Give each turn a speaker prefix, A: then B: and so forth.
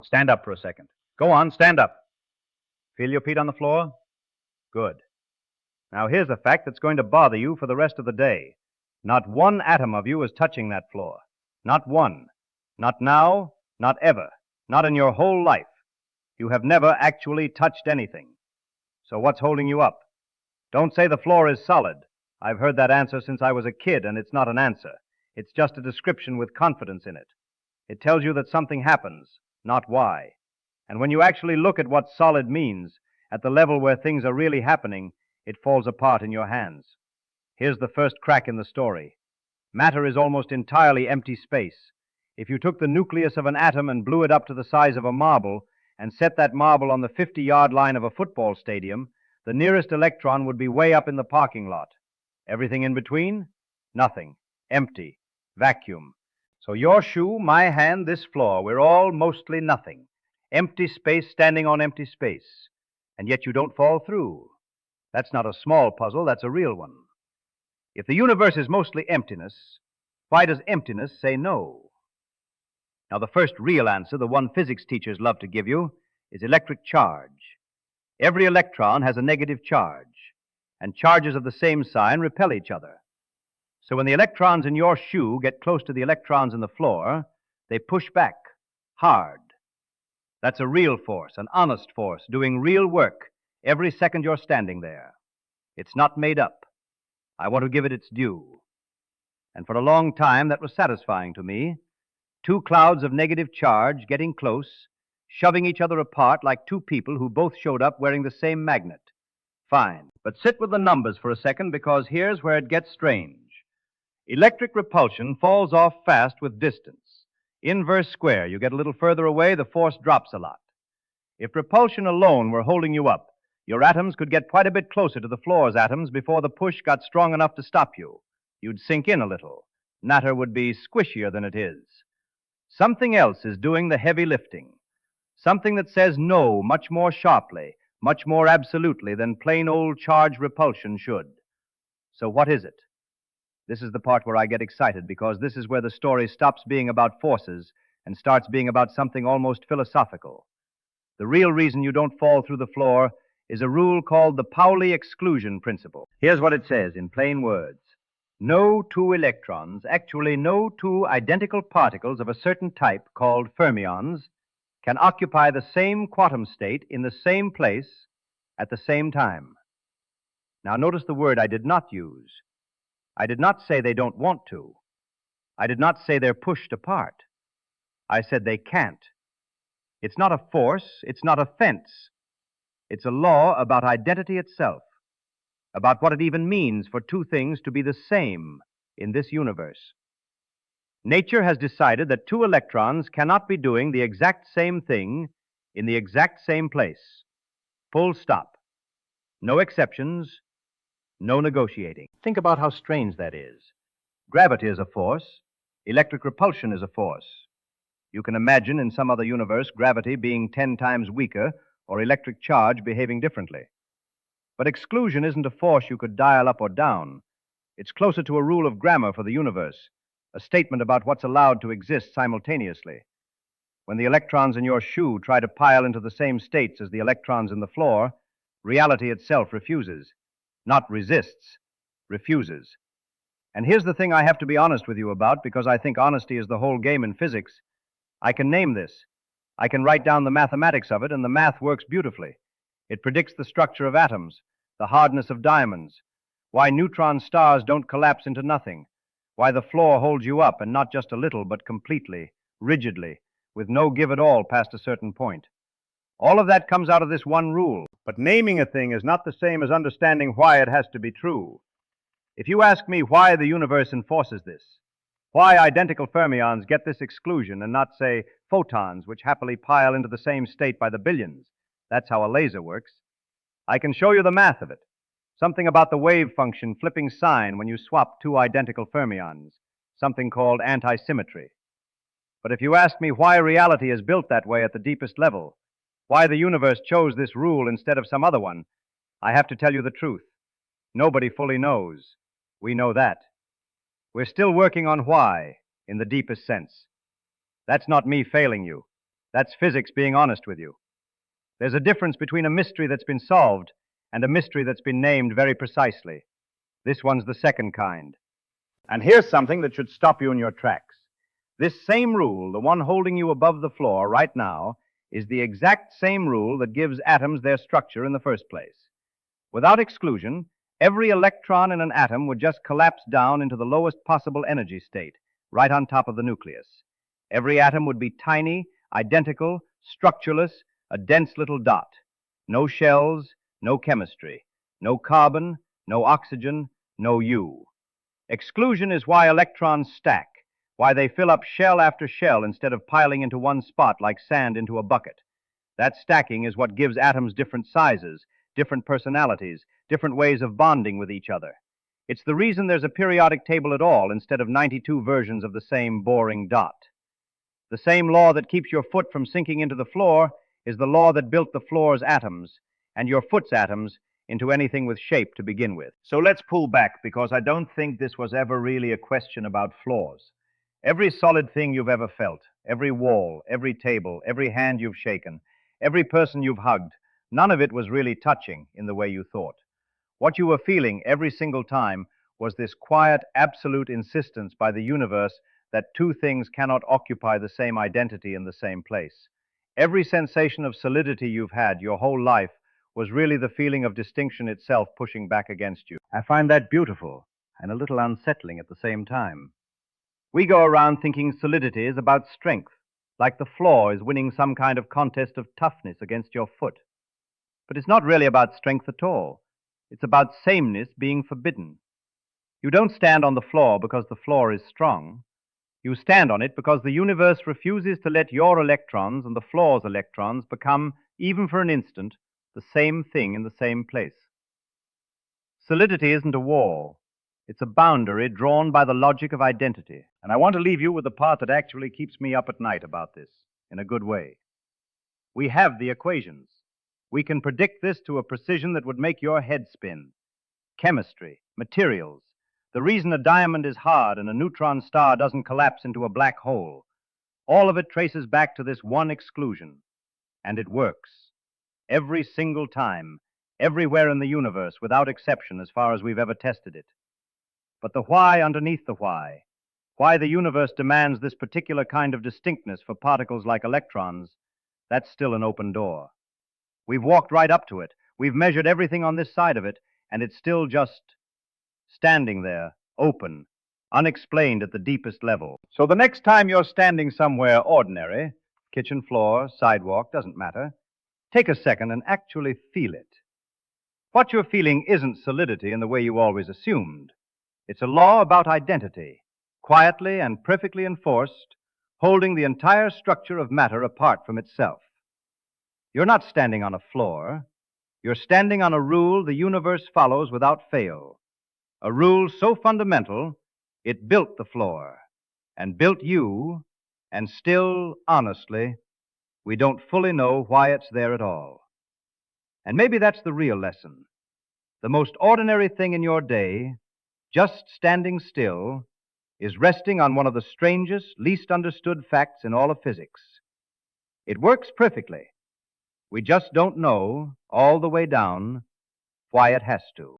A: Stand up for a second. Go on, stand up. Feel your feet on the floor? Good. Now here's a fact that's going to bother you for the rest of the day. Not one atom of you is touching that floor. Not one. Not now, not ever. Not in your whole life. You have never actually touched anything. So what's holding you up? Don't say the floor is solid. I've heard that answer since I was a kid, and it's not an answer. It's just a description with confidence in it. It tells you that something happens, not why. And when you actually look at what solid means, at the level where things are really happening, it falls apart in your hands. Here's the first crack in the story. Matter is almost entirely empty space. If you took the nucleus of an atom and blew it up to the size of a marble, and set that marble on the 50-yard line of a football stadium, the nearest electron would be way up in the parking lot. Everything in between? Nothing. Empty. Vacuum. So your shoe, my hand, this floor, we're all mostly nothing. Empty space standing on empty space. And yet you don't fall through. That's not a small puzzle, that's a real one. If the universe is mostly emptiness, why does emptiness say no? Now, the first real answer, the one physics teachers love to give you, is electric charge. Every electron has a negative charge, and charges of the same sign repel each other. So when the electrons in your shoe get close to the electrons in the floor, they push back hard. That's a real force, an honest force, doing real work every second you're standing there. It's not made up. I want to give it its due. And for a long time, that was satisfying to me. Two clouds of negative charge getting close, shoving each other apart like two people who both showed up wearing the same magnet. Fine. But sit with the numbers for a second, because here's where it gets strange. Electric repulsion falls off fast with distance. Inverse square. You get a little further away, the force drops a lot. If repulsion alone were holding you up, your atoms could get quite a bit closer to the floor's atoms before the push got strong enough to stop you. You'd sink in a little. Matter would be squishier than it is. Something else is doing the heavy lifting. Something that says no much more sharply, much more absolutely than plain old charge repulsion should. So what is it? This is the part where I get excited, because this is where the story stops being about forces and starts being about something almost philosophical. The real reason you don't fall through the floor is a rule called the Pauli exclusion principle. Here's what it says in plain words. No two electrons, actually no two identical particles of a certain type called fermions, can occupy the same quantum state in the same place at the same time. Now notice the word I did not use. I did not say they don't want to. I did not say they're pushed apart. I said they can't. It's not a force, it's not a fence. It's a law about identity itself, about what it even means for two things to be the same in this universe. Nature has decided that two electrons cannot be doing the exact same thing in the exact same place. Full stop. No exceptions, no negotiating. Think about how strange that is. Gravity is a force. Electric repulsion is a force. You can imagine in some other universe gravity being 10 times weaker or electric charge behaving differently. But exclusion isn't a force you could dial up or down. It's closer to a rule of grammar for the universe, a statement about what's allowed to exist simultaneously. When the electrons in your shoe try to pile into the same states as the electrons in the floor, reality itself refuses. Not resists, refuses. And here's the thing I have to be honest with you about, because I think honesty is the whole game in physics. I can name this. I can write down the mathematics of it, and the math works beautifully. It predicts the structure of atoms, the hardness of diamonds, why neutron stars don't collapse into nothing, why the floor holds you up, and not just a little, but completely, rigidly, with no give at all past a certain point. All of that comes out of this one rule. But naming a thing is not the same as understanding why it has to be true. If you ask me why the universe enforces this, why identical fermions get this exclusion and not, say, photons, which happily pile into the same state by the billions, that's how a laser works, I can show you the math of it. Something about the wave function flipping sign when you swap two identical fermions, something called antisymmetry. But if you ask me why reality is built that way at the deepest level, why the universe chose this rule instead of some other one, I have to tell you the truth. Nobody fully knows. We know that. We're still working on why, in the deepest sense. That's not me failing you. That's physics being honest with you. There's a difference between a mystery that's been solved and a mystery that's been named very precisely. This one's the second kind. And here's something that should stop you in your tracks. This same rule, the one holding you above the floor right now, is the exact same rule that gives atoms their structure in the first place. Without exclusion, every electron in an atom would just collapse down into the lowest possible energy state, right on top of the nucleus. Every atom would be tiny, identical, structureless, a dense little dot. No shells, no chemistry, no carbon, no oxygen, no you. Exclusion is why electrons stack, why they fill up shell after shell instead of piling into one spot like sand into a bucket. That stacking is what gives atoms different sizes, different personalities, different ways of bonding with each other. It's the reason there's a periodic table at all instead of 92 versions of the same boring dot. The same law that keeps your foot from sinking into the floor is the law that built the floor's atoms, and your foot's atoms, into anything with shape to begin with. So let's pull back, because I don't think this was ever really a question about floors. Every solid thing you've ever felt, every wall, every table, every hand you've shaken, every person you've hugged, none of it was really touching in the way you thought. What you were feeling every single time was this quiet, absolute insistence by the universe that two things cannot occupy the same identity in the same place. Every sensation of solidity you've had your whole life was really the feeling of distinction itself pushing back against you. I find that beautiful and a little unsettling at the same time. We go around thinking solidity is about strength, like the floor is winning some kind of contest of toughness against your foot. But it's not really about strength at all. It's about sameness being forbidden. You don't stand on the floor because the floor is strong. You stand on it because the universe refuses to let your electrons and the floor's electrons become, even for an instant, the same thing in the same place. Solidity isn't a wall. It's a boundary drawn by the logic of identity. And I want to leave you with the part that actually keeps me up at night about this, in a good way. We have the equations. We can predict this to a precision that would make your head spin. Chemistry, materials, the reason a diamond is hard and a neutron star doesn't collapse into a black hole. All of it traces back to this one exclusion. And it works. Every single time, everywhere in the universe, without exception as far as we've ever tested it. But the why underneath the why the universe demands this particular kind of distinctness for particles like electrons, that's still an open door. We've walked right up to it. We've measured everything on this side of it, and it's still just standing there, open, unexplained at the deepest level. So the next time you're standing somewhere ordinary, kitchen floor, sidewalk, doesn't matter, take a second and actually feel it. What you're feeling isn't solidity in the way you always assumed. It's a law about identity, quietly and perfectly enforced, holding the entire structure of matter apart from itself. You're not standing on a floor. You're standing on a rule the universe follows without fail. A rule so fundamental, it built the floor, and built you, and still, honestly, we don't fully know why it's there at all. And maybe that's the real lesson. The most ordinary thing in your day, just standing still, is resting on one of the strangest, least understood facts in all of physics. It works perfectly. We just don't know, all the way down, why it has to.